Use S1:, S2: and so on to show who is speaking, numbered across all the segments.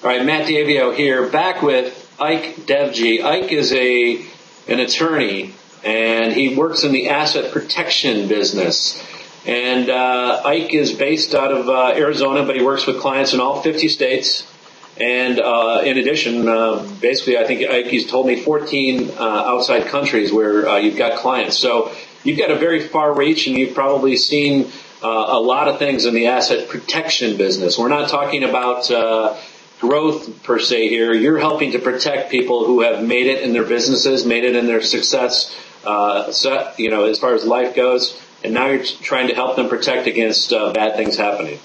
S1: All right, Matt Davio here, back with Ike Devji. Ike is an attorney, and he works in the asset protection business. And Ike is based out of Arizona, but he works with clients in all 50 states. And in addition, basically, I think Ike's told me 14 outside countries where you've got clients. So you've got a very far reach, and you've probably seen a lot of things in the asset protection business. We're not talking about growth per se here. You're helping to protect people who have made it in their businesses, made it in their success, as far as life goes, and now you're trying to help them protect against bad things happening.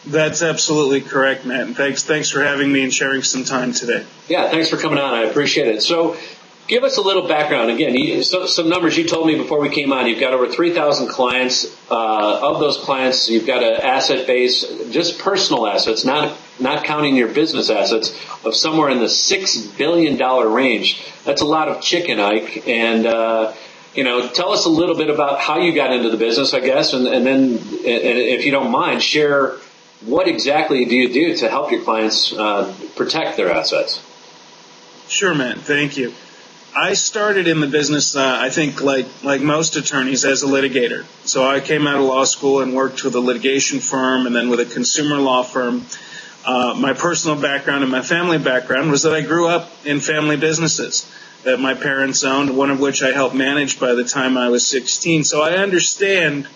S2: That's absolutely correct, Matt. And thanks for having me and sharing some time today.
S1: Yeah, thanks for coming on. I appreciate it. So give us a little background. Again, some numbers you told me before we came on. You've got over 3,000 clients. Of those clients, you've got an asset base, just personal assets, not counting your business assets, of somewhere in the $6 billion range. That's a lot of chicken, Ike. And, tell us a little bit about how you got into the business, I guess, and then, if you don't mind, share what exactly do you do to help your clients protect their assets?
S2: Sure, Matt. Thank you. I started in the business, I think, like most attorneys, as a litigator. So I came out of law school and worked with a litigation firm and then with a consumer law firm. My personal background and my family background was that I grew up in family businesses that my parents owned, one of which I helped manage by the time I was 16. So I understand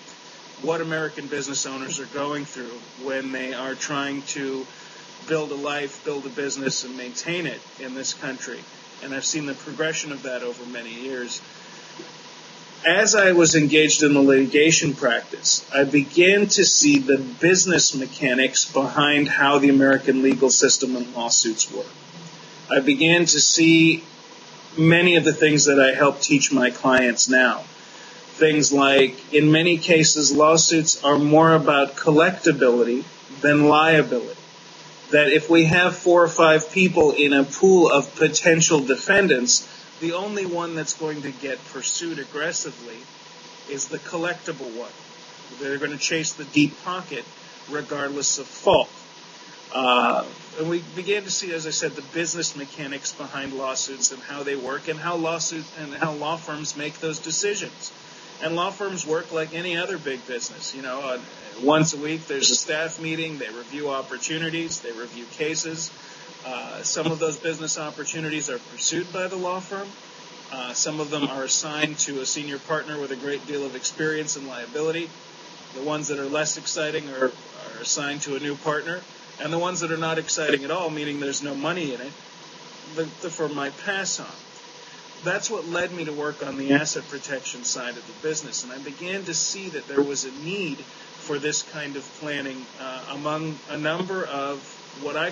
S2: what American business owners are going through when they are trying to build a life, build a business, and maintain it in this country. And I've seen the progression of that over many years. As I was engaged in the litigation practice, I began to see the business mechanics behind how the American legal system and lawsuits work. I began to see many of the things that I help teach my clients now. Things like, in many cases, lawsuits are more about collectability than liability. That if we have 4 or 5 people in a pool of potential defendants, the only one that's going to get pursued aggressively is the collectible one. They're going to chase the deep pocket regardless of fault. And we began to see, as I said, the business mechanics behind lawsuits and how they work and how law firms make those decisions. And law firms work like any other big business. Once a week there's a staff meeting. They review opportunities. They review cases. Some of those business opportunities are pursued by the law firm. Some of them are assigned to a senior partner with a great deal of experience and liability. The ones that are less exciting are assigned to a new partner. And the ones that are not exciting at all, meaning there's no money in it, the firm might pass on. That's what led me to work on the asset protection side of the business. And I began to see that there was a need for this kind of planning among a number of what I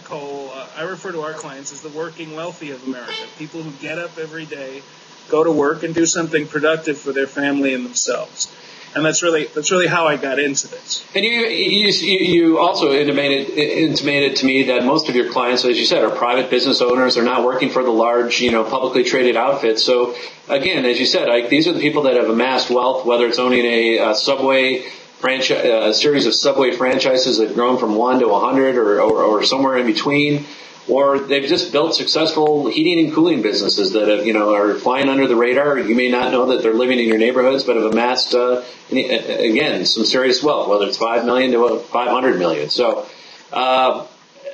S2: refer to our clients as the working wealthy of America, people who get up every day, go to work, and do something productive for their family and themselves. And that's really how I got into this.
S1: And you also intimated to me that most of your clients, as you said, are private business owners. They're not working for the large, publicly traded outfits. So again, as you said, Ike, these are the people that have amassed wealth, whether it's owning a Subway franchise, a series of Subway franchises that have grown from 1 to 100 or somewhere in between. Or they've just built successful heating and cooling businesses that have, are flying under the radar. You may not know that they're living in your neighborhoods, but have amassed, again, some serious wealth, whether it's $5 million to $500 million. So,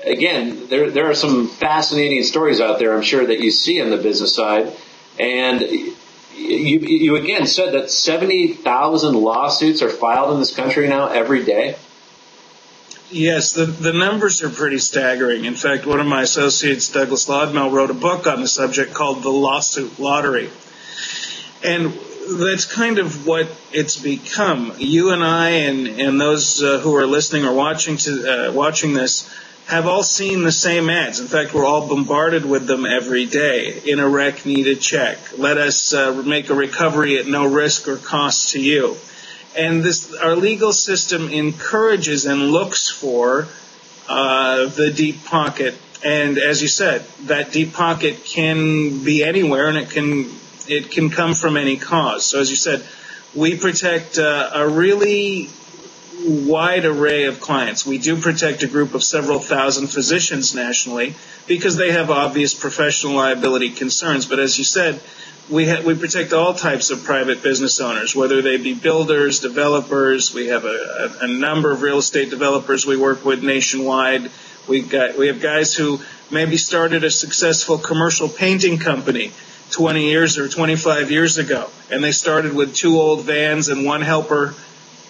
S1: again, there are some fascinating stories out there, I'm sure, that you see on the business side. And you again said that 70,000 lawsuits are filed in this country now every day.
S2: Yes, the numbers are pretty staggering. In fact, one of my associates, Douglas Lodmell, wrote a book on the subject called The Lawsuit Lottery. And that's kind of what it's become. You and I and those who are listening or watching this have all seen the same ads. In fact, we're all bombarded with them every day. In a wreck, need a check. Let us make a recovery at no risk or cost to you. And our legal system encourages and looks for the deep pocket. And as you said, that deep pocket can be anywhere, and it can come from any cause. So as you said, we protect a really wide array of clients. We do protect a group of several thousand physicians nationally because they have obvious professional liability concerns. But as you said, we protect all types of private business owners, whether they be builders, developers. We have a number of real estate developers we work with nationwide. We have guys who maybe started a successful commercial painting company 20 years or 25 years ago, and they started with 2 old vans and 1 helper,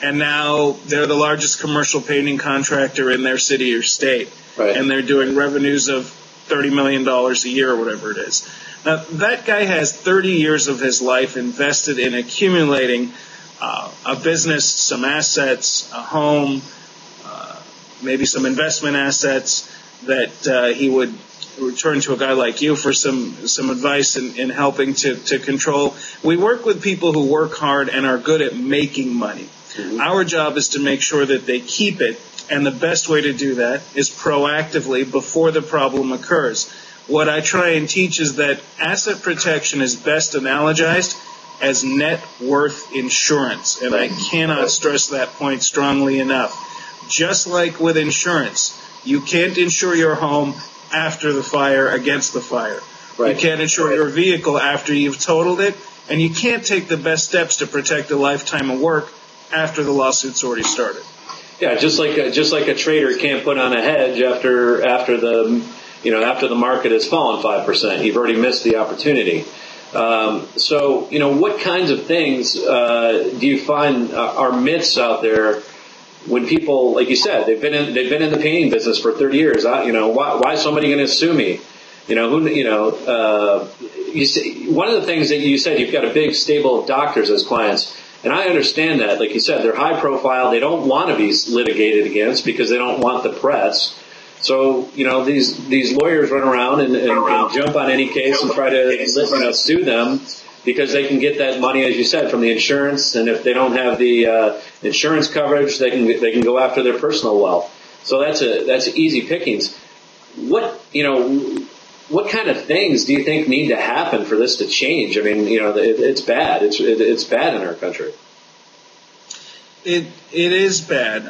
S2: and now they're the largest commercial painting contractor in their city or state.
S1: Right.
S2: And they're doing revenues of $30 million a year or whatever it is. Now, that guy has 30 years of his life invested in accumulating a business, some assets, a home, maybe some investment assets that he would return to a guy like you for some advice in helping to control. We work with people who work hard and are good at making money. Mm-hmm. Our job is to make sure that they keep it, and the best way to do that is proactively before the problem occurs. What I try and teach is that asset protection is best analogized as net worth insurance, and I cannot stress that point strongly enough. Just like with insurance, you can't insure your home after the fire against the fire. Right. You can't insure your vehicle after you've totaled it, and you can't take the best steps to protect a lifetime of work after the lawsuit's already started.
S1: Yeah, just like a trader can't put on a hedge after the market has fallen 5%. You've already missed the opportunity. So what kinds of things do you find are myths out there when people, like you said, they've been in the painting business for 30 years? Why is somebody going to sue me? You say, one of the things that you said, you've got a big stable of doctors as clients. And I understand that. Like you said, they're high profile. They don't want to be litigated against because they don't want the press. So, these lawyers run around and jump on any case and try to sue them because they can get that money, as you said, from the insurance. And if they don't have the insurance coverage, they can go after their personal wealth. So that's easy pickings. What kind of things do you think need to happen for this to change? I mean, it's bad. It's bad in our country.
S2: It is bad.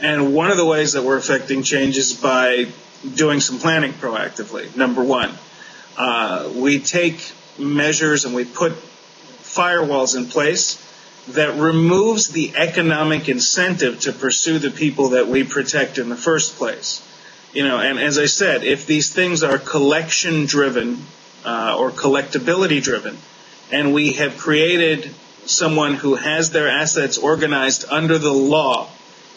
S2: And one of the ways that we're affecting change is by doing some planning proactively. Number one, we take measures and we put firewalls in place that removes the economic incentive to pursue the people that we protect in the first place. And as I said, if these things are collection-driven or collectability-driven, and we have created someone who has their assets organized under the law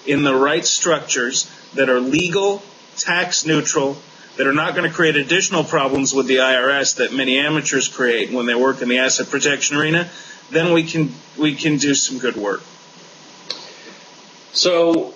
S2: in the right structures that are legal, tax-neutral, that are not going to create additional problems with the IRS that many amateurs create when they work in the asset protection arena, then we can do some good work.
S1: So,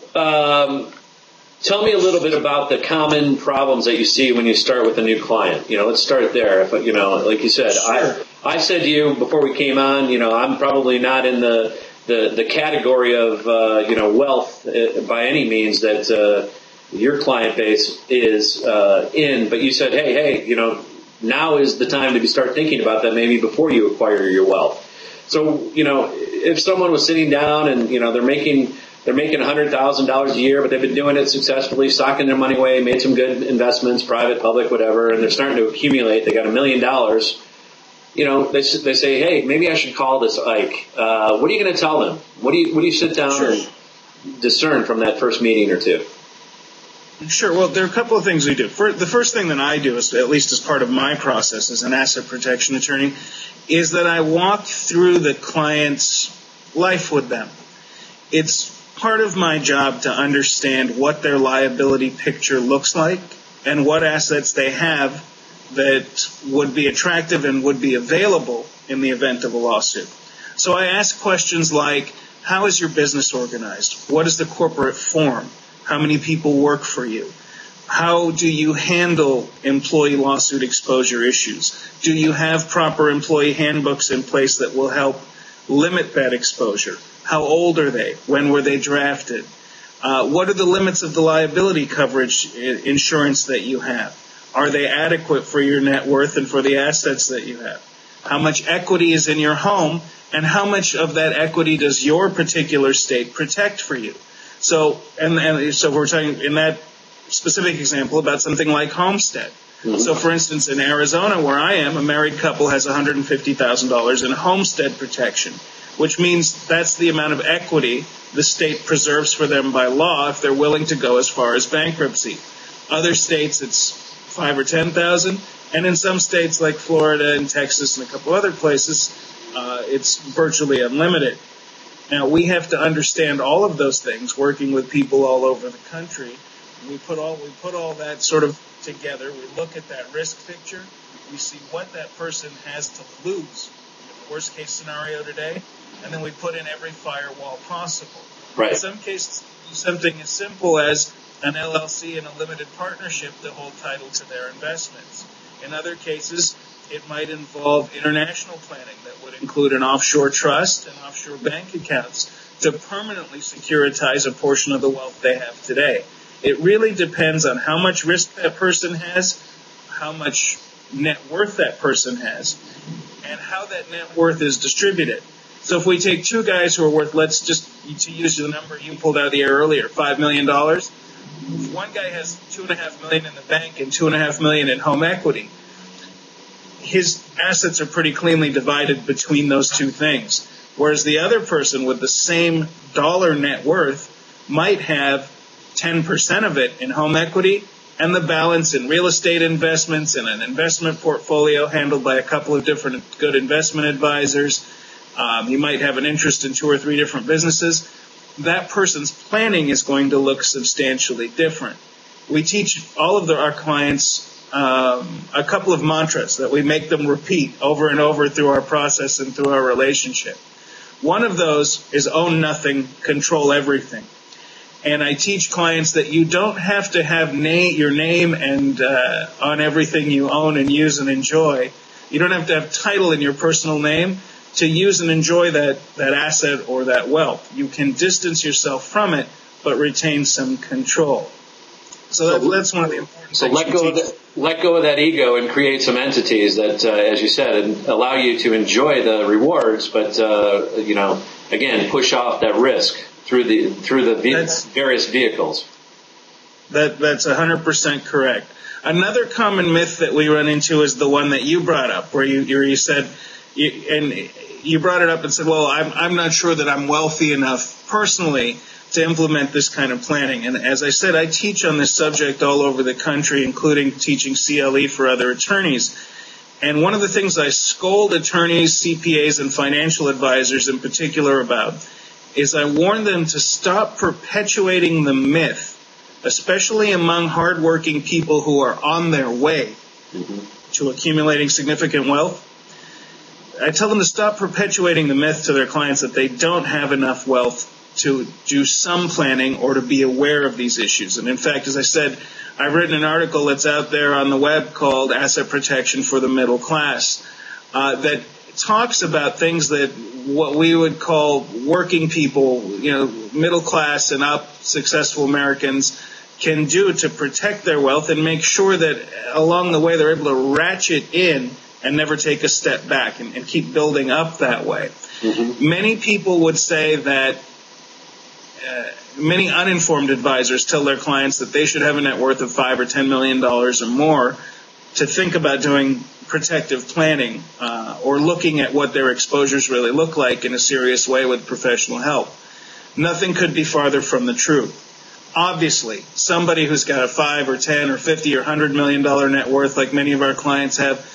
S1: tell me a little bit about the common problems that you see when you start with a new client. Let's start there. If like you said,
S2: sure.
S1: I said to you before we came on, I'm probably not in the category of wealth by any means that your client base is in. But you said, hey, now is the time to start thinking about that maybe before you acquire your wealth. So if someone was sitting down and they're making $100,000 a year, but they've been doing it successfully, stocking their money away, made some good investments, private, public, whatever, and they're starting to accumulate. They got $1 million. They say, hey, maybe I should call this Ike. What are you going to tell them? What do you sit down
S2: Sure.
S1: and discern from that first meeting or two?
S2: Sure. Well, there are a couple of things we do. The first thing that I do, is, at least as part of my process as an asset protection attorney, is that I walk through the client's life with them. It's part of my job to understand what their liability picture looks like and what assets they have that would be attractive and would be available in the event of a lawsuit. So I ask questions like, how is your business organized? What is the corporate form? How many people work for you? How do you handle employee lawsuit exposure issues? Do you have proper employee handbooks in place that will help limit that exposure? How old are they? When were they drafted? What are the limits of the liability coverage insurance that you have? Are they adequate for your net worth and for the assets that you have? How much equity is in your home? and how much of that equity does your particular state protect for you? So, and so we're talking in that specific example about something like homestead. Mm-hmm. So, for instance, in Arizona, where I am, a married couple has $150,000 in homestead protection, which means that's the amount of equity the state preserves for them by law if they're willing to go as far as bankruptcy. Other states, it's $5,000 or $10,000, and in some states like Florida and Texas and a couple other places, it's virtually unlimited. Now, we have to understand all of those things, working with people all over the country. We put all that sort of together. We look at that risk picture. We see what that person has to lose in the worst case scenario today, and then we put in every firewall possible.
S1: Right.
S2: In some cases, something as simple as an LLC and a limited partnership to hold title to their investments. In other cases, it might involve international planning that would include an offshore trust and offshore bank accounts to permanently securitize a portion of the wealth they have today. It really depends on how much risk that person has, how much net worth that person has, and how that net worth is distributed. So if we take two guys who are worth, let's just to use the number you pulled out of the air earlier, $5 million. If one guy has $2.5 million in the bank and $2.5 million in home equity, his assets are pretty cleanly divided between those two things. Whereas the other person with the same dollar net worth might have 10% of it in home equity and the balance in real estate investments and an investment portfolio handled by a couple of different good investment advisors. He might have an interest in 2 or 3 different businesses. That person's planning is going to look substantially different. We teach all of our clients a couple of mantras that we make them repeat over and over through our process and through our relationship. One of those is own nothing, control everything. And I teach clients that you don't have to have your name and on everything you own and use and enjoy. You don't have to have title in your personal name to use and enjoy that asset or that wealth. You can distance yourself from it, but retain some control. So that's one of the important things.
S1: So let go of that ego and create some entities that, as you said, and allow you to enjoy the rewards, but again, push off that risk through the various vehicles.
S2: That's 100% correct. Another common myth that we run into is the one that you brought up, where you said, and you brought it up and said, well, I'm not sure that I'm wealthy enough personally to implement this kind of planning. And as I said, I teach on this subject all over the country, including teaching CLE for other attorneys. And one of the things I scold attorneys, CPAs, and financial advisors in particular about is I warn them to stop perpetuating the myth, especially among hardworking people who are on their way to accumulating significant wealth. I tell them to stop perpetuating the myth to their clients that they don't have enough wealth to do some planning or to be aware of these issues. And in fact, as I said, I've written an article that's out there on the web called Asset Protection for the Middle Class that talks about things that what we would call working people, middle class and up, successful Americans can do to protect their wealth and make sure that along the way they're able to ratchet in and never take a step back and keep building up that way. Mm-hmm. Many people would say that many uninformed advisors tell their clients that they should have a net worth of $5 or $10 million or more to think about doing protective planning or looking at what their exposures really look like in a serious way with professional help. Nothing could be farther from the truth. Obviously, somebody who's got a 5 or 10 or 50 or $100 million net worth, like many of our clients have,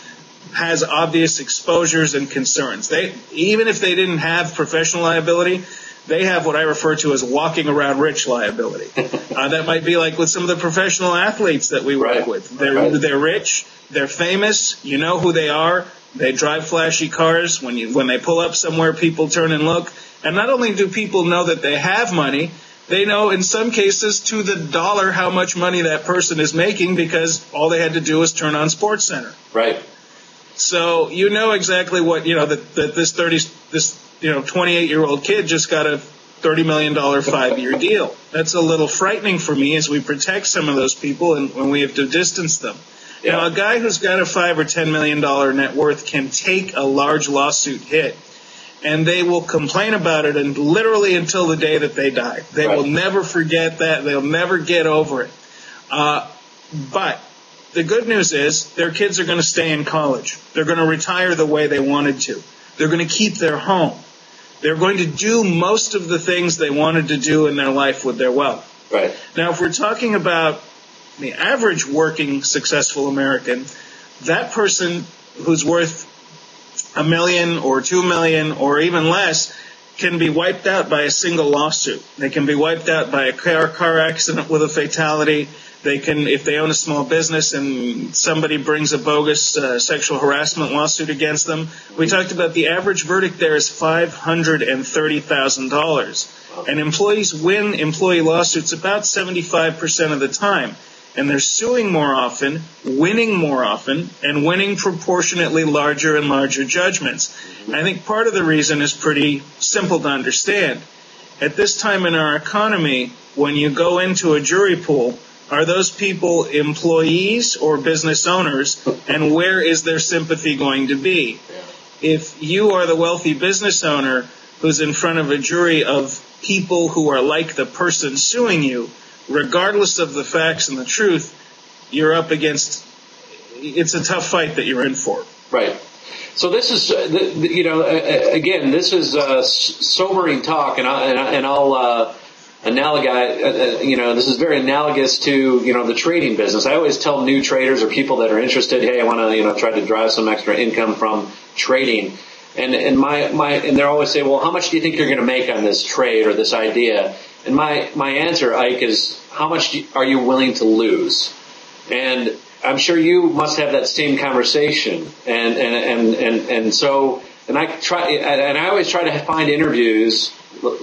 S2: has obvious exposures and concerns. Even if they didn't have professional liability, they have what I refer to as walking around rich liability. That might be like with some of the professional athletes that we work with. They're rich, they're famous, you know who they are, they drive flashy cars. When they pull up somewhere, people turn and look. And not only do people know that they have money, they know in some cases to the dollar how much money that person is making because all they had to do was turn on SportsCenter.
S1: Right.
S2: So you know exactly what, that this 28-year-old kid just got a $30 million 5-year deal. That's a little frightening for me as we protect some of those people and when we have to distance them. Yeah. Now, a guy who's got a $5 or $10 million net worth can take a large lawsuit hit and they will complain about it and literally until the day that they die. They will never forget that. They'll never get over it. But the good news is their kids are going to stay in college. They're going to retire the way they wanted to. They're going to keep their home. They're going to do most of the things they wanted to do in their life with their wealth.
S1: Right.
S2: Now, if we're talking about the average working, successful American, that person who's worth $1 million or $2 million or even less can be wiped out by a single lawsuit. They can be wiped out by a car accident with a fatality. They can, if they own a small business and somebody brings a bogus sexual harassment lawsuit against them. We talked about the average verdict there is $530,000. And employees win employee lawsuits about 75% of the time. And they're suing more often, winning more often, and winning proportionately larger and larger judgments. And I think part of the reason is pretty simple to understand. At this time in our economy, when you go into a jury pool, are those people employees or business owners, and where is their sympathy going to be? If you are the wealthy business owner who's in front of a jury of people who are like the person suing you, regardless of the facts and the truth, you're up against, it's a tough fight that you're in for.
S1: Right. So this is, again, this is sobering talk, and I'll this is very analogous to, the trading business. I always tell new traders or people that are interested, hey, I want to, try to drive some extra income from trading. And they always say, well, how much do you think you're going to make on this trade or this idea? And my answer, Ike, is how much are you willing to lose? And I'm sure you must have that same conversation. And so I always try to find interviews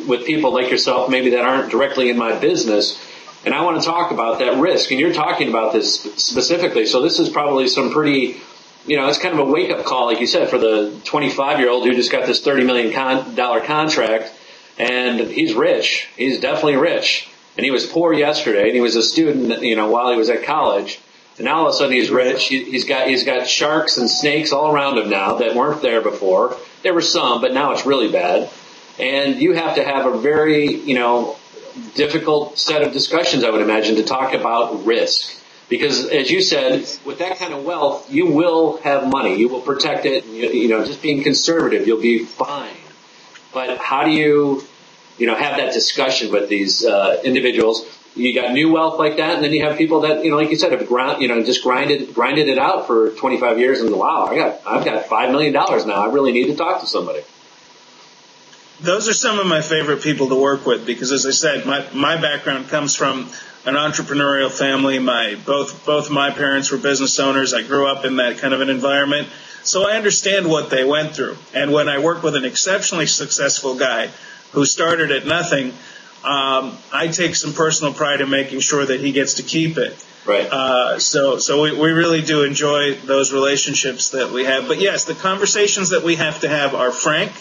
S1: with people like yourself, maybe that aren't directly in my business, and I want to talk about that risk. And you're talking about this specifically, so this is probably some pretty, it's kind of a wake-up call, like you said, for the 25-year-old who just got this $30 million contract, and he's rich. He's definitely rich, and he was poor yesterday, and he was a student, while he was at college, and now all of a sudden he's rich. He's got sharks and snakes all around him now that weren't there before. There were some, but now it's really bad. And you have to have a very, difficult set of discussions, I would imagine, to talk about risk. Because, as you said, with that kind of wealth, you will have money. You will protect it. Just being conservative, you'll be fine. But how do you, have that discussion with these individuals? You got new wealth like that, and then you have people that, like you said, have just grinded it out for 25 years, and wow, I've got $5 million now. I really need to talk to somebody.
S2: Those are some of my favorite people to work with because, as I said, my background comes from an entrepreneurial family. Both my parents were business owners. I grew up in that kind of an environment. So I understand what they went through. And when I work with an exceptionally successful guy who started at nothing, I take some personal pride in making sure that he gets to keep it.
S1: Right.
S2: So we really do enjoy those relationships that we have. But yes, the conversations that we have to have are frank.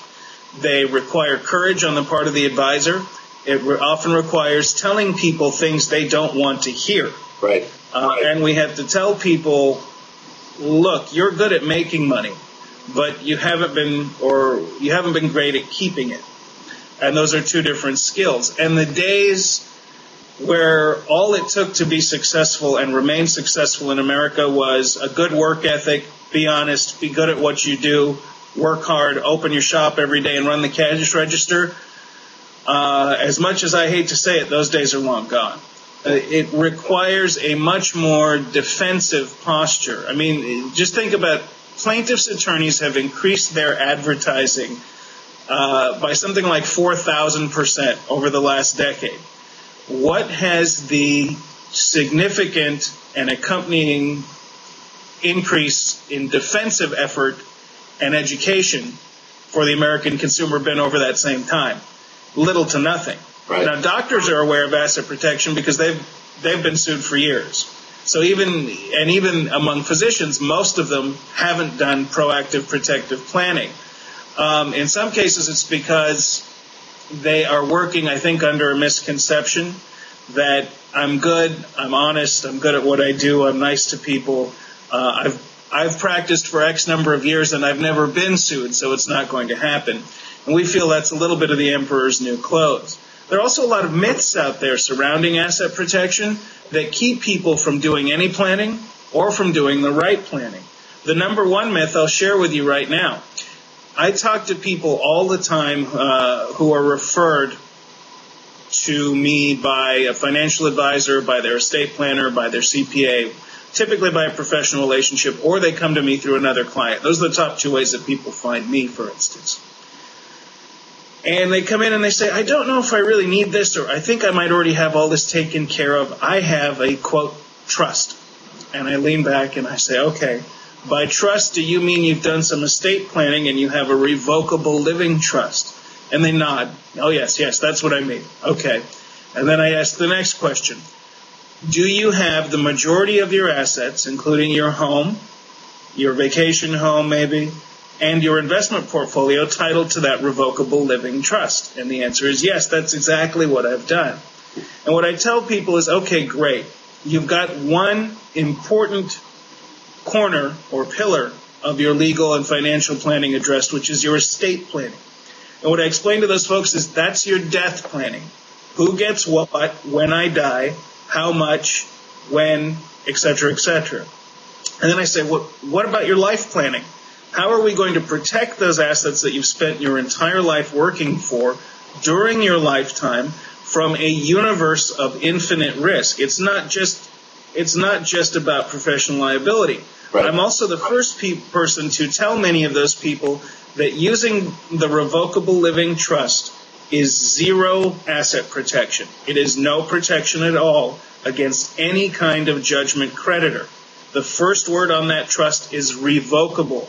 S2: They require courage on the part of the advisor. It often requires telling people things they don't want to hear.
S1: Right.
S2: And we have to tell people, look, you're good at making money, but you haven't been great at keeping it. And those are two different skills. And the days where all it took to be successful and remain successful in America was a good work ethic, be honest, be good at what you do, work hard, open your shop every day, and run the cash register. As much as I hate to say it, those days are long gone. It requires a much more defensive posture. I mean, just think about plaintiffs' attorneys have increased their advertising by something like 4,000% over the last decade. What has the significant and accompanying increase in defensive effort and education for the American consumer been over that same time? Little to nothing.
S1: Right.
S2: Now, doctors are aware of asset protection because they've been sued for years. So even among physicians, most of them haven't done proactive protective planning. In some cases, it's because they are working, I think, under a misconception that I'm good, I'm honest, I'm good at what I do, I'm nice to people. I've practiced for X number of years and I've never been sued, so it's not going to happen. And we feel that's a little bit of the emperor's new clothes. There are also a lot of myths out there surrounding asset protection that keep people from doing any planning or from doing the right planning. The number one myth I'll share with you right now. I talk to people all the time who are referred to me by a financial advisor, by their estate planner, by their CPA, typically by a professional relationship, or they come to me through another client. Those are the top two ways that people find me, for instance. And they come in and they say, I don't know if I really need this, or I think I might already have all this taken care of. I have a, quote, trust. And I lean back and I say, okay, by trust, do you mean you've done some estate planning and you have a revocable living trust? And they nod. Oh, yes, that's what I mean. Okay. And then I ask the next question. Do you have the majority of your assets, including your home, your vacation home maybe, and your investment portfolio titled to that revocable living trust? And the answer is yes, that's exactly what I've done. And what I tell people is, okay, great. You've got one important corner or pillar of your legal and financial planning addressed, which is your estate planning. And what I explain to those folks is that's your death planning. Who gets what, when I die, how much, when, etc., etc. And then I say, what about your life planning? How are we going to protect those assets that you've spent your entire life working for during your lifetime from a universe of infinite risk? It's not just about professional liability. Right. I'm also the first person to tell many of those people that using the revocable living trust is zero asset protection. It is no protection at all against any kind of judgment creditor. The first word on that trust is revocable,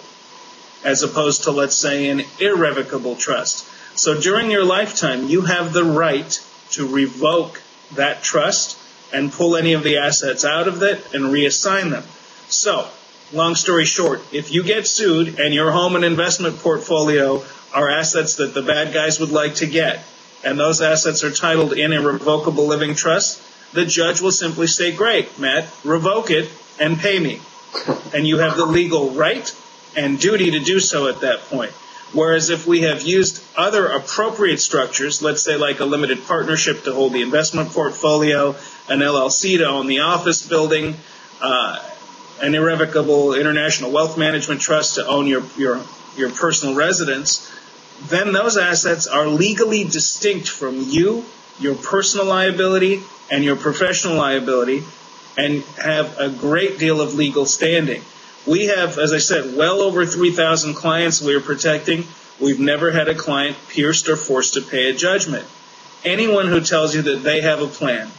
S2: as opposed to, let's say, an irrevocable trust. So during your lifetime, you have the right to revoke that trust and pull any of the assets out of it and reassign them. So, long story short, if you get sued and your home and investment portfolio are assets that the bad guys would like to get, and those assets are titled in a revocable living trust, the judge will simply say, great, Matt, revoke it and pay me. And you have the legal right and duty to do so at that point. Whereas if we have used other appropriate structures, let's say like a limited partnership to hold the investment portfolio, an LLC to own the office building, an irrevocable international wealth management trust to own your personal residence, then those assets are legally distinct from you, your personal liability, and your professional liability, and have a great deal of legal standing. We have, as I said, well over 3,000 clients we are protecting. We've never had a client pierced or forced to pay a judgment. Anyone who tells you that they have a plan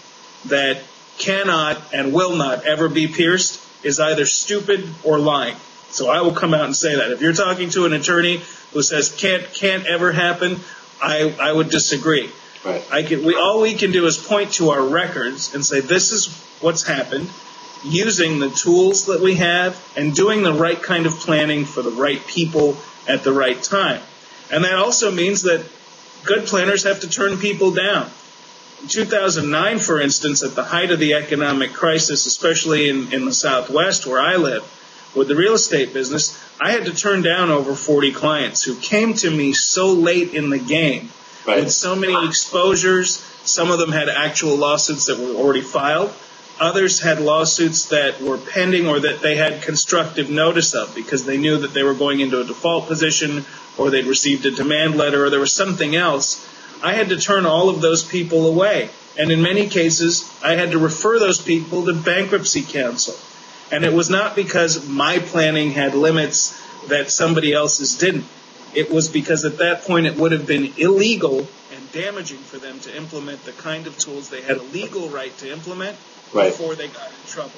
S2: that cannot and will not ever be pierced is either stupid or lying. So I will come out and say that. If you're talking to an attorney who says can't ever happen, I would disagree. Right. All we can do is point to our records and say this is what's happened, using the tools that we have and doing the right kind of planning for the right people at the right time. And that also means that good planners have to turn people down. In 2009, for instance, at the height of the economic crisis, especially in the Southwest where I live, with the real estate business, I had to turn down over 40 clients who came to me so late in the game with so many exposures. Some of them had actual lawsuits that were already filed. Others had lawsuits that were pending or that they had constructive notice of because they knew that they were going into a default position or they'd received a demand letter or there was something else. I had to turn all of those people away. And in many cases, I had to refer those people to bankruptcy counsel. And it was not because my planning had limits that somebody else's didn't. It was because at that point it would have been illegal and damaging for them to implement the kind of tools they had a legal right to implement before they got in trouble.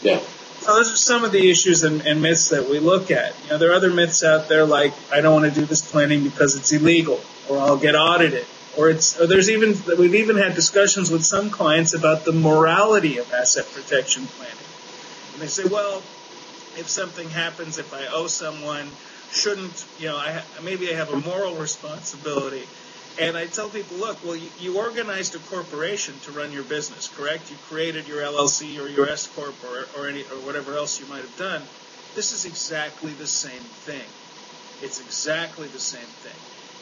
S2: Yeah. So those are some of the issues and myths that we look at. You know, there are other myths out there like I don't want to do this planning because it's illegal, or I'll get audited, we've even had discussions with some clients about the morality of asset protection planning. And they say, well, if something happens, if I owe someone, shouldn't, maybe I have a moral responsibility. And I tell people, look, well, you organized a corporation to run your business, correct? You created your LLC or your S Corp or whatever else you might have done. This is exactly the same thing. It's exactly the same thing.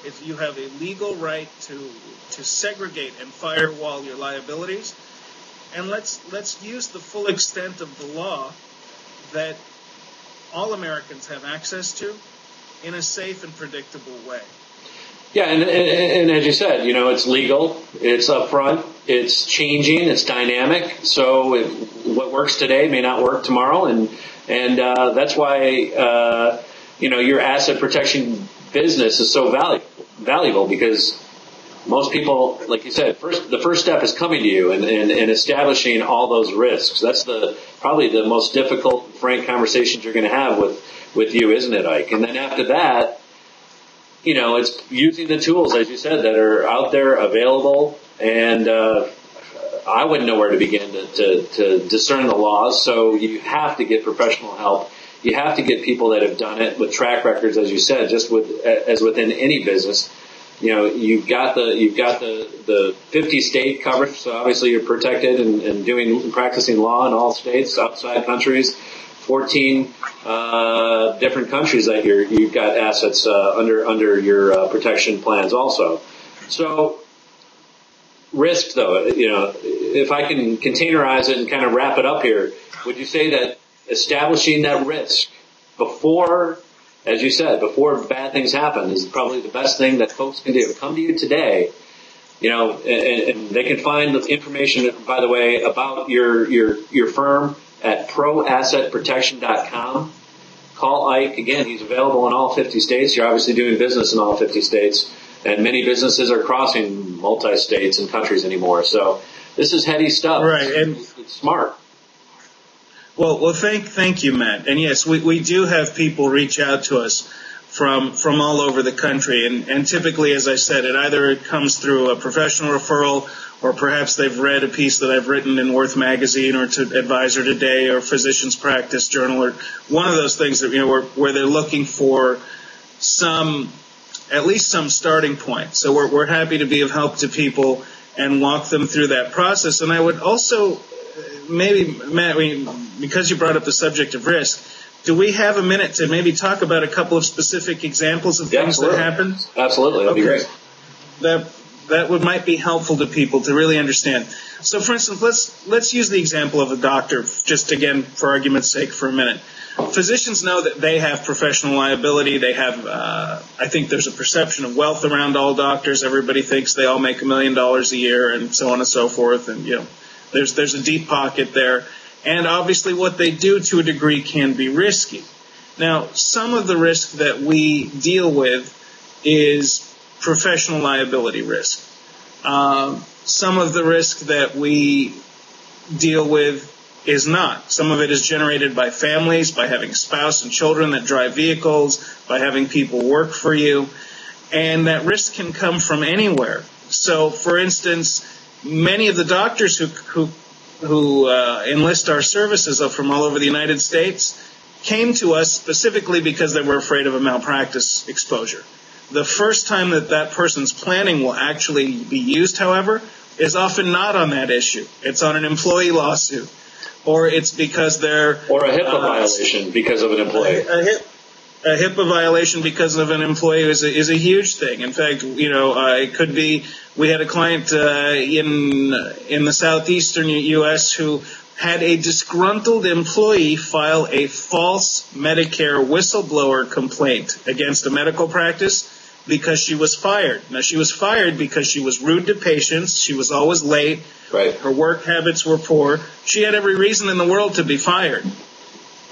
S2: If you have a legal right to segregate and firewall your liabilities, and let's use the full extent of the law that all Americans have access to in a safe and predictable way.
S1: Yeah, and as you said, it's legal, it's upfront, it's changing, it's dynamic. So what works today may not work tomorrow, and that's why your asset protection business is so valuable because most people, like you said, the first step is coming to you and establishing all those risks. That's probably the most difficult, frank conversations you're going to have with you, isn't it, Ike? And then after that, it's using the tools, as you said, that are out there available. And I wouldn't know where to begin to discern the laws. So you have to get professional help. You have to get people that have done it with track records, as you said, as within any business. You've got the 50 state coverage, so obviously you're protected and practicing law in all states, outside countries. 14 different countries that you've got assets under your protection plans also. So risk, though, if I can containerize it and kind of wrap it up here, would you say that establishing that risk before, as you said, before bad things happen is probably the best thing that folks can do? Come to you today, and they can find the information, by the way, about your firm at proassetprotection.com. Call Ike. Again, he's available in all 50 states. You're obviously doing business in all 50 states, and many businesses are crossing multi-states and countries anymore. So this is heady stuff.
S2: Right, and
S1: it's smart.
S2: Well, thank you, Matt. And yes, we do have people reach out to us from all over the country, and typically, as I said, it comes through a professional referral, or perhaps they've read a piece that I've written in Worth Magazine or to Advisor Today or Physician's Practice Journal, or one of those things that where they're looking for at least some starting point. So we're happy to be of help to people and walk them through that process. And I would also maybe, Matt, because you brought up the subject of risk, do we have a minute to maybe talk about a couple of specific examples of things that happen?
S1: Absolutely, that'd be great.
S2: That might be helpful to people to really understand. So, for instance, let's use the example of a doctor, just again for argument's sake for a minute. Physicians know that they have professional liability. They have, I think there's a perception of wealth around all doctors. Everybody thinks they all make $1 million a year and so on and so forth. And, there's a deep pocket there. And obviously what they do to a degree can be risky. Now, some of the risk that we deal with is professional liability risk. Some of the risk that we deal with is not. Some of it is generated by families, by having spouse and children that drive vehicles, by having people work for you. And that risk can come from anywhere. So, for instance, many of the doctors who enlist our services from all over the United States came to us specifically because they were afraid of a malpractice exposure. The first time that person's planning will actually be used, however, is often not on that issue. It's on an employee lawsuit, or it's because they're...
S1: Or a HIPAA violation because of an employee.
S2: A HIPAA violation because of an employee is a huge thing. In fact, it could be, we had a client in the southeastern U.S. who had a disgruntled employee file a false Medicare whistleblower complaint against a medical practice because she was fired. Now, she was fired because she was rude to patients. She was always late.
S1: Right.
S2: Her work habits were poor. She had every reason in the world to be fired.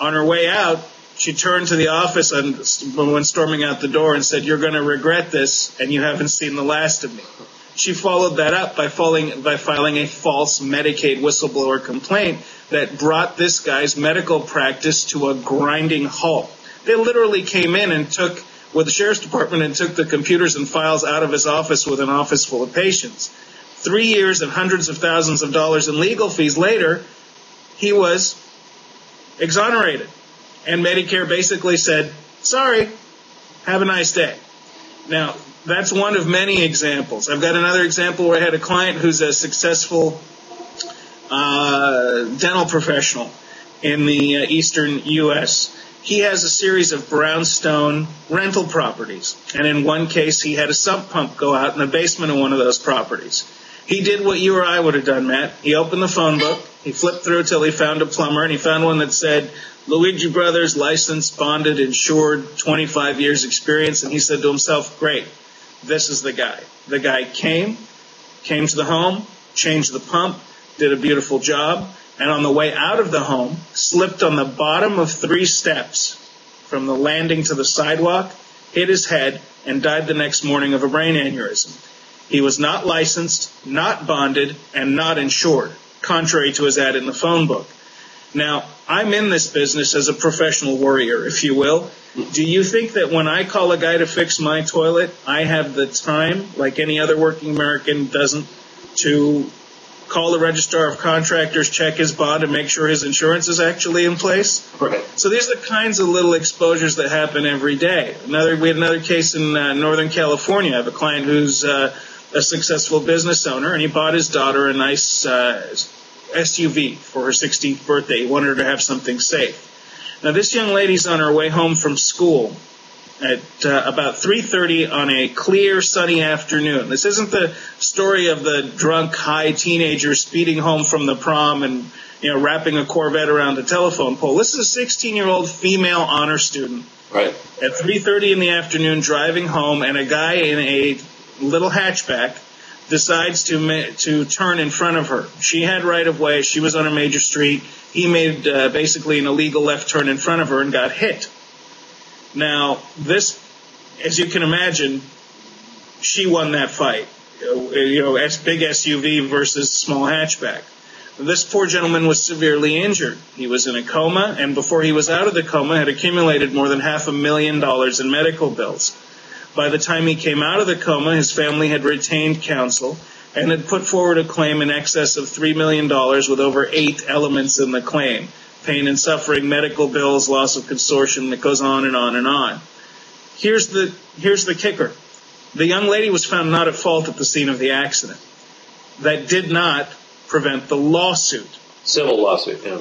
S2: On her way out, she turned to the office when storming out the door and said, "You're going to regret this, and you haven't seen the last of me." She followed that up by filing a false Medicaid whistleblower complaint that brought this guy's medical practice to a grinding halt. They literally came in and with the sheriff's department and took the computers and files out of his office with an office full of patients. 3 years and hundreds of thousands of dollars in legal fees later, he was exonerated. And Medicare basically said, "Sorry, have a nice day." Now, that's one of many examples. I've got another example where I had a client who's a successful dental professional in the eastern U.S. he has a series of brownstone rental properties. And in one case, he had a sump pump go out in the basement of one of those properties. He did what you or I would have done, Matt. He opened the phone book, he flipped through till he found a plumber, and he found one that said, Luigi Brothers, licensed, bonded, insured, 25 years experience. And he said to himself, great, this is the guy. The guy came to the home, changed the pump, did a beautiful job, and on the way out of the home, slipped on the bottom of 3 steps from the landing to the sidewalk, hit his head, and died the next morning of a brain aneurysm. He was not licensed, not bonded, and not insured, contrary to his ad in the phone book. Now, I'm in this business as a professional warrior, if you will. Do you think that when I call a guy to fix my toilet, I have the time, like any other working American doesn't, to call the registrar of contractors, check his bond, and make sure his insurance is actually in place?
S1: Right.
S2: So these are the kinds of little exposures that happen every day. We had another case in Northern California. I have a client who's a successful business owner, and he bought his daughter a nice SUV for her 16th birthday. He wanted her to have something safe. Now, this young lady's on her way home from school at about 3:30 on a clear, sunny afternoon. This isn't the story of the drunk, high teenager speeding home from the prom and, wrapping a Corvette around a telephone pole. This is a 16-year-old female honor student.
S1: Right.
S2: At 3:30 in the afternoon, driving home, and a guy in a little hatchback decides to turn in front of her. She had right of way. She was on a major street. He made basically an illegal left turn in front of her and got hit. Now, this, as you can imagine, she won that fight. Big SUV versus small hatchback. This poor gentleman was severely injured. He was in a coma, and before he was out of the coma, had accumulated more than $500,000 in medical bills. By the time he came out of the coma, his family had retained counsel and had put forward a claim in excess of $3 million with over 8 elements in the claim. Pain and suffering, medical bills, loss of consortium, that goes on and on and on. Here's the kicker. The young lady was found not at fault at the scene of the accident. That did not prevent the lawsuit.
S1: Civil lawsuit, yeah.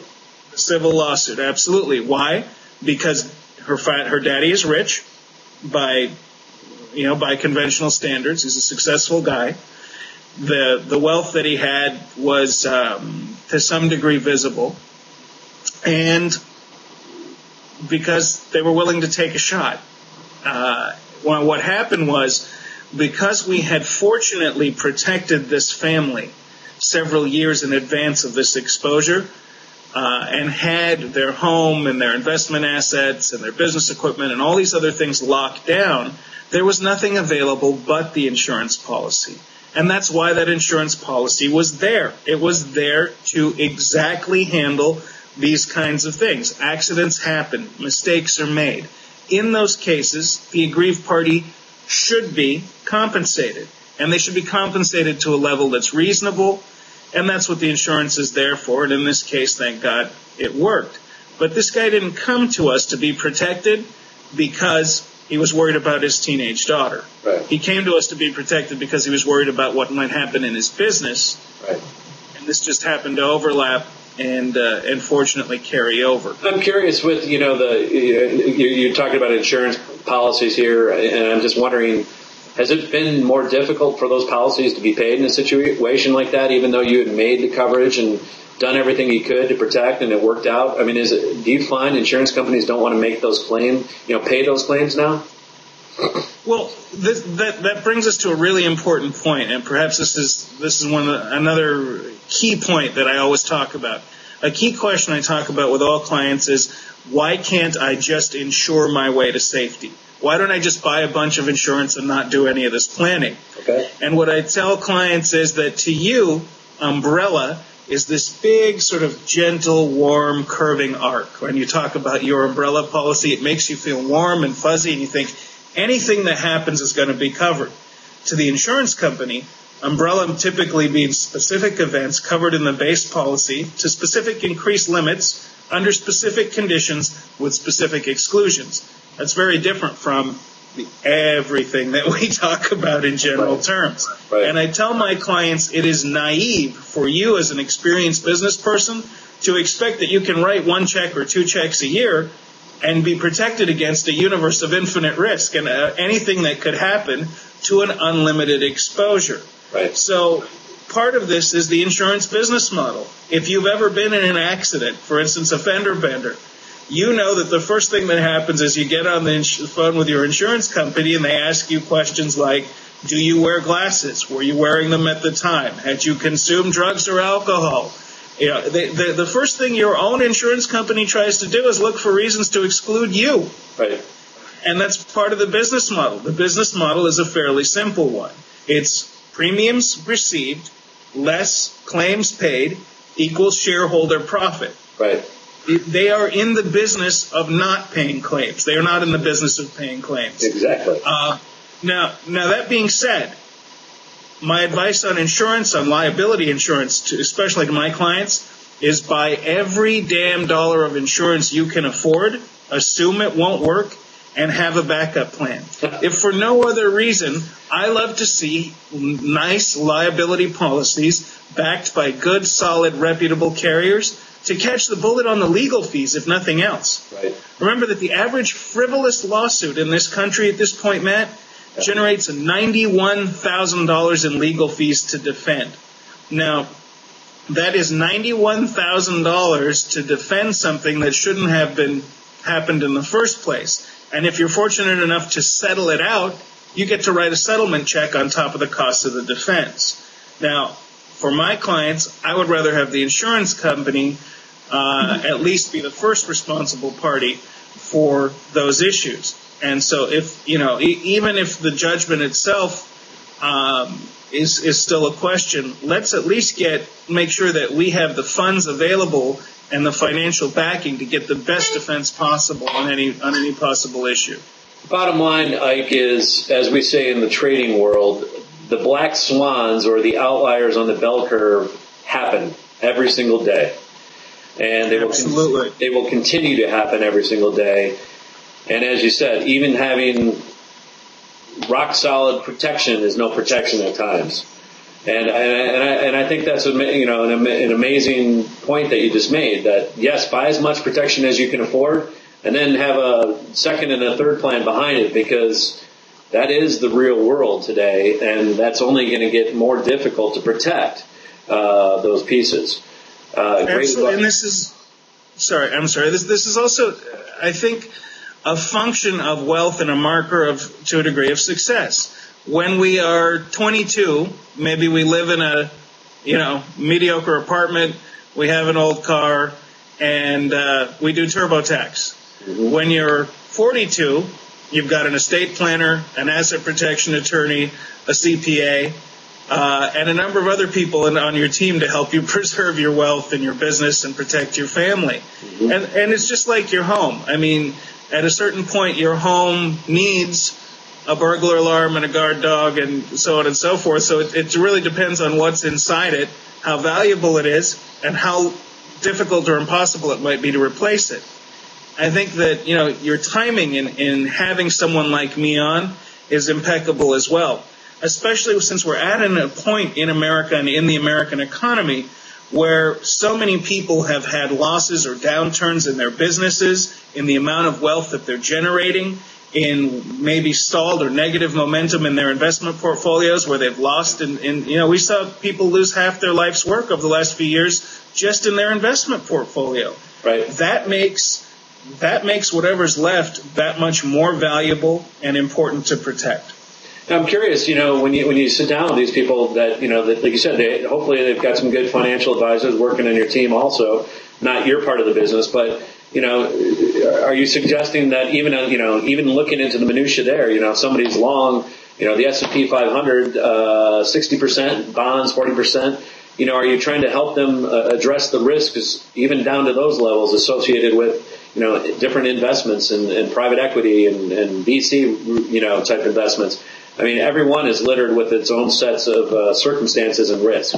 S2: The civil lawsuit, absolutely. Why? Because her daddy is rich by conventional standards. He's a successful guy. The wealth that he had was to some degree visible. And because they were willing to take a shot. What happened was, because we had fortunately protected this family several years in advance of this exposure, and had their home and their investment assets and their business equipment and all these other things locked down, there was nothing available but the insurance policy. And that's why that insurance policy was there. It was there to exactly handle these kinds of things. Accidents happen. Mistakes are made. In those cases, the aggrieved party should be compensated. And they should be compensated to a level that's reasonable. And that's what the insurance is there for. And in this case, thank God, it worked. But this guy didn't come to us to be protected because he was worried about his teenage daughter.
S1: Right.
S2: He came to us to be protected because he was worried about what might happen in his business.
S1: Right.
S2: And this just happened to overlap and fortunately carry over.
S1: I'm curious with, you're talking about insurance policies here, and I'm just wondering, has it been more difficult for those policies to be paid in a situation like that, even though you had made the coverage and done everything you could to protect and it worked out? I mean, do you find insurance companies don't want to make those claims, pay those claims now?
S2: Well, that brings us to a really important point, and perhaps this is another key point that I always talk about. A key question I talk about with all clients is, why can't I just insure my way to safety? Why don't I just buy a bunch of insurance and not do any of this planning?
S1: Okay.
S2: And what I tell clients is that to you, umbrella is this big sort of gentle, warm, curving arc. When you talk about your umbrella policy, it makes you feel warm and fuzzy, and you think anything that happens is going to be covered. To the insurance company, umbrella typically means specific events covered in the base policy to specific increased limits under specific conditions with specific exclusions. That's very different from everything that we talk about in general terms.
S1: Right.
S2: And I tell my clients it is naive for you as an experienced business person to expect that you can write 1 check or 2 checks a year and be protected against a universe of infinite risk and anything that could happen to an unlimited exposure.
S1: Right.
S2: So part of this is the insurance business model. If you've ever been in an accident, for instance, a fender bender, you know that the first thing that happens is you get on the phone with your insurance company and they ask you questions like, do you wear glasses? Were you wearing them at the time? Had you consumed drugs or alcohol? You know, the first thing your own insurance company tries to do is look for reasons to exclude you.
S1: Right.
S2: And that's part of the business model. The business model is a fairly simple one. It's premiums received less claims paid equals shareholder profit.
S1: Right.
S2: They are in the business of not paying claims. They are not in the business of paying claims.
S1: Exactly.
S2: Now that being said, my advice on insurance, on liability insurance, especially to my clients, is buy every damn dollar of insurance you can afford, assume it won't work, and have a backup plan. If for no other reason, I love to see nice liability policies backed by good, solid, reputable carriers to catch the bullet on the legal fees, if nothing else.
S1: Right.
S2: Remember that the average frivolous lawsuit in this country at this point, Matt, generates $91,000 in legal fees to defend. Now, that is $91,000 to defend something that shouldn't have happened in the first place. And if you're fortunate enough to settle it out, you get to write a settlement check on top of the cost of the defense. Now, for my clients, I would rather have the insurance company at least be the first responsible party for those issues. And so if, even if the judgment itself is still a question, let's at least make sure that we have the funds available and the financial backing to get the best defense possible on any possible issue.
S1: Bottom line, Ike, is, as we say in the trading world, the black swans or the outliers on the bell curve happen every single day. And they will continue to happen every single day. And as you said, even having rock solid protection is no protection at times. And I think that's an amazing point that you just made, that yes, buy as much protection as you can afford, and then have a second and a third plan behind it, because that is the real world today, and that's only going to get more difficult to protect those pieces.
S2: Absolutely, and this is also, I think, a function of wealth and a marker to a degree of success. When we are 22, maybe we live in a, mediocre apartment, we have an old car, and we do TurboTax. Mm-hmm. When you're 42, you've got an estate planner, an asset protection attorney, a CPA, and a number of other people on your team to help you preserve your wealth and your business and protect your family. Mm-hmm. And it's just like your home. I mean, at a certain point, your home needs a burglar alarm and a guard dog and so on and so forth. So it really depends on what's inside it, how valuable it is, and how difficult or impossible it might be to replace it. I think that, your timing in having someone like me on is impeccable as well, especially since we're at a point in America and in the American economy where so many people have had losses or downturns in their businesses, in the amount of wealth that they're generating, in maybe stalled or negative momentum in their investment portfolios where they've lost. We saw people lose half their life's work over the last few years just in their investment portfolio.
S1: Right.
S2: That makes whatever's left that much more valuable and important to protect.
S1: Now, I'm curious, when you sit down with these people that, that, like you said, hopefully they've got some good financial advisors working on your team also, not your part of the business, but, are you suggesting that even looking into the minutia there, somebody's long, the S&P 500, 60%, bonds, 40%, are you trying to help them address the risks even down to those levels associated with, different investments in private equity and VC, type investments? I mean, everyone is littered with its own sets of circumstances and risk.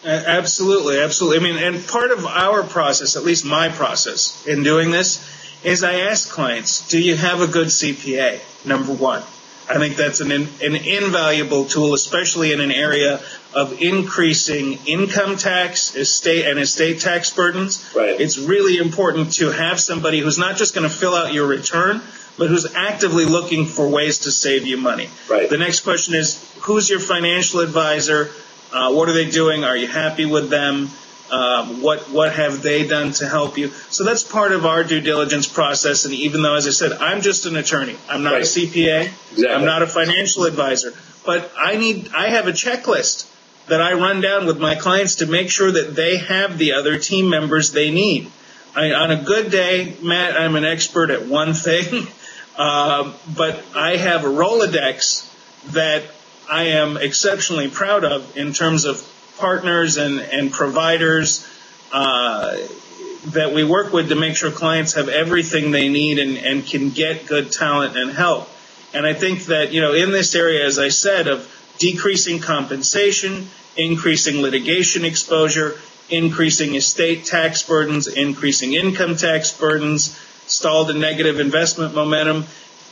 S2: Absolutely. I mean, and part of our process, at least my process in doing this, is I ask clients, do you have a good CPA? Number one. I think that's an invaluable tool, especially in an area of increasing income tax, estate tax burdens.
S1: Right.
S2: It's really important to have somebody who's not just going to fill out your return, but who's actively looking for ways to save you money.
S1: Right.
S2: The next question is, who's your financial advisor? What are they doing? Are you happy with them? What have they done to help you? So that's part of our due diligence process. And even though, as I said, I'm just an attorney, I'm not a CPA,
S1: Exactly.
S2: I'm not a financial advisor, but I have a checklist that I run down with my clients to make sure that they have the other team members they need. On a good day, Matt, I'm an expert at one thing, but I have a Rolodex that I am exceptionally proud of in terms of partners and providers that we work with to make sure clients have everything they need and can get good talent and help. And I think that, in this area, as I said, of decreasing compensation, increasing litigation exposure, increasing estate tax burdens, increasing income tax burdens, stalled and negative investment momentum,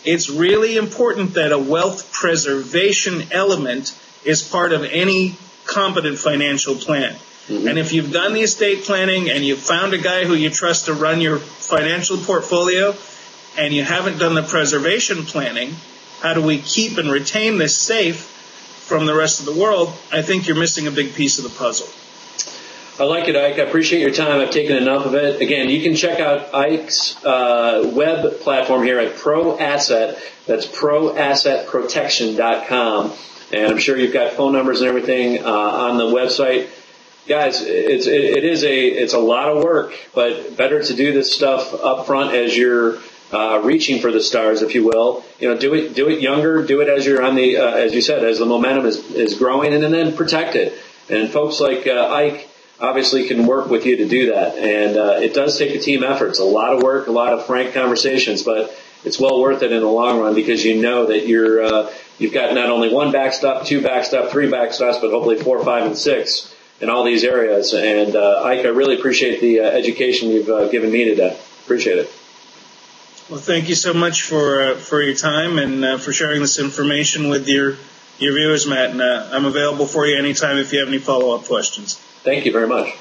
S2: it's really important that a wealth preservation element is part of any competent financial plan. Mm-hmm. And if you've done the estate planning and you've found a guy who you trust to run your financial portfolio and you haven't done the preservation planning, how do we keep and retain this safe from the rest of the world? I think you're missing a big piece of the puzzle.
S1: I like it, Ike. I appreciate your time. I've taken enough of it. Again, you can check out Ike's web platform here at ProAsset. That's ProAssetProtection.com. And I'm sure you've got phone numbers and everything on the website. Guys, it's a lot of work, but better to do this stuff up front as you're reaching for the stars, if you will. Do it younger. Do it as you're on the, as you said, as the momentum is growing, and then protect it. And folks like Ike obviously can work with you to do that. And it does take a team effort. It's a lot of work, a lot of frank conversations, but it's well worth it in the long run because you know that you've got not only one backstop, two backstop, three backstops, but hopefully 4, 5, and 6 in all these areas. And Ike, I really appreciate the education you've given me today. Appreciate it.
S2: Well, thank you so much for your time and for sharing this information with your viewers, Matt. And I'm available for you anytime if you have any follow-up questions.
S1: Thank you very much.